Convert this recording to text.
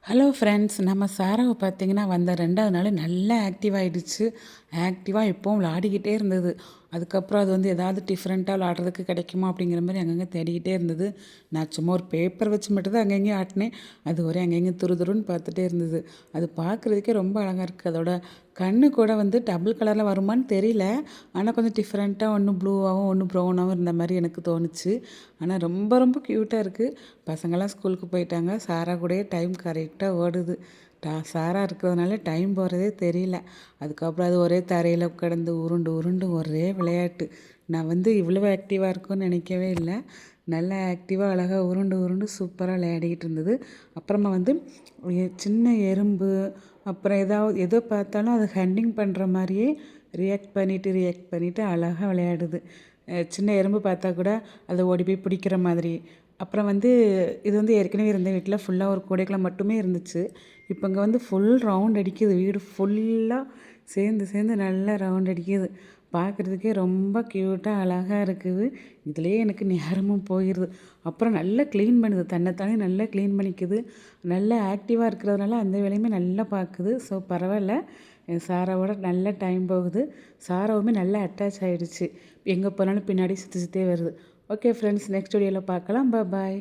Hello friends, நம்ம சாராவை பார்த்தீங்கன்னா வந்த 2வது நாள் நல்லா ஆக்டிவ் ஆகிடுச்சு. ஆக்டிவாக எப்பவும் விளாடிக்கிட்டே இருந்தது. அதுக்கப்புறம் அது ஏதாவது டிஃப்ரெண்ட்டாக விளாட்றதுக்கு கிடைக்குமா அப்படிங்கிற மாதிரி அங்கங்கே தேடிக்கிட்டே இருந்தது. நான் சும்மா ஒரு பேப்பர் வச்சு மட்டும் தான் அங்கங்கே ஆட்டினேன். அது ஒரே அங்கங்கே துருதுருன்னு பார்த்துட்டே இருந்தது. அது பார்க்குறதுக்கே ரொம்ப அழகாக இருக்குது. அதோட கண்ணு கூட டபுள் கலரில் வருமான்னு தெரியல. ஆனால் கொஞ்சம் டிஃப்ரெண்ட்டாக ஒன்று ப்ளூவாகவும் ஒன்று ப்ரௌனாகவும் இருந்த மாதிரி எனக்கு தோணுச்சு. ஆனால் ரொம்ப ரொம்ப க்யூட்டாக இருக்குது. பசங்களாம் ஸ்கூலுக்கு போயிட்டாங்க. சாரா கூடயே டைம் கரெக்டாக ஓடுது. சாரா இருக்கிறதுனால டைம் போகிறதே தெரியல. அதுக்கப்புறம் அது ஒரே தரையில் கிடந்து உருண்டு உருண்டு ஒரே விளையாட்டு. நான் இவ்வளோ ஆக்டிவாக இருக்கும்னு நினைக்கவே இல்லை. நல்லா ஆக்டிவாக அழகாக உருண்டு உருண்டு சூப்பராக விளையாடிக்கிட்டு இருந்தது. அப்புறமா சின்ன எறும்பு, அப்புறம் எதோ பார்த்தாலும் அது ஹண்டிங் பண்ணுற மாதிரியே ரியாக்ட் பண்ணிவிட்டு அழகாக விளையாடுது. சின்ன எறும்பு பார்த்தா கூட அதை ஓடி போய் பிடிக்கிற மாதிரி. அப்புறம் இது ஏற்கனவே இருந்த வீட்டில் ஃபுல்லாக ஒரு கூடைக்குள்ள மட்டுமே இருந்துச்சு. இப்போ இங்கே ஃபுல் ரவுண்ட் அடிக்குது. வீடு ஃபுல்லாக சேர்ந்து சேர்ந்து நல்லா ரவுண்ட் அடிக்குது. பார்க்குறதுக்கே ரொம்ப க்யூட்டாக அழகாக இருக்குது. இதுலேயே எனக்கு நேரமும் போயிடுது. அப்புறம் நல்லா க்ளீன் பண்ணுது. தன்னைத்தானே நல்லா க்ளீன் பண்ணிக்குது. நல்லா ஆக்டிவாக இருக்கிறதுனால அந்த வேலையுமே நல்லா பார்க்குது. ஸோ பரவாயில்ல. என் சாராவோட நல்ல டைம் போகுது. சாராவுமே நல்லா அட்டாச் ஆகிடுச்சு. எங்கே போனாலும் பின்னாடி சுற்றி சுற்றியே வருது. ஓகே ஃப்ரெண்ட்ஸ், நெக்ஸ்ட் வீடியோவில் பார்க்கலாம். பாய்.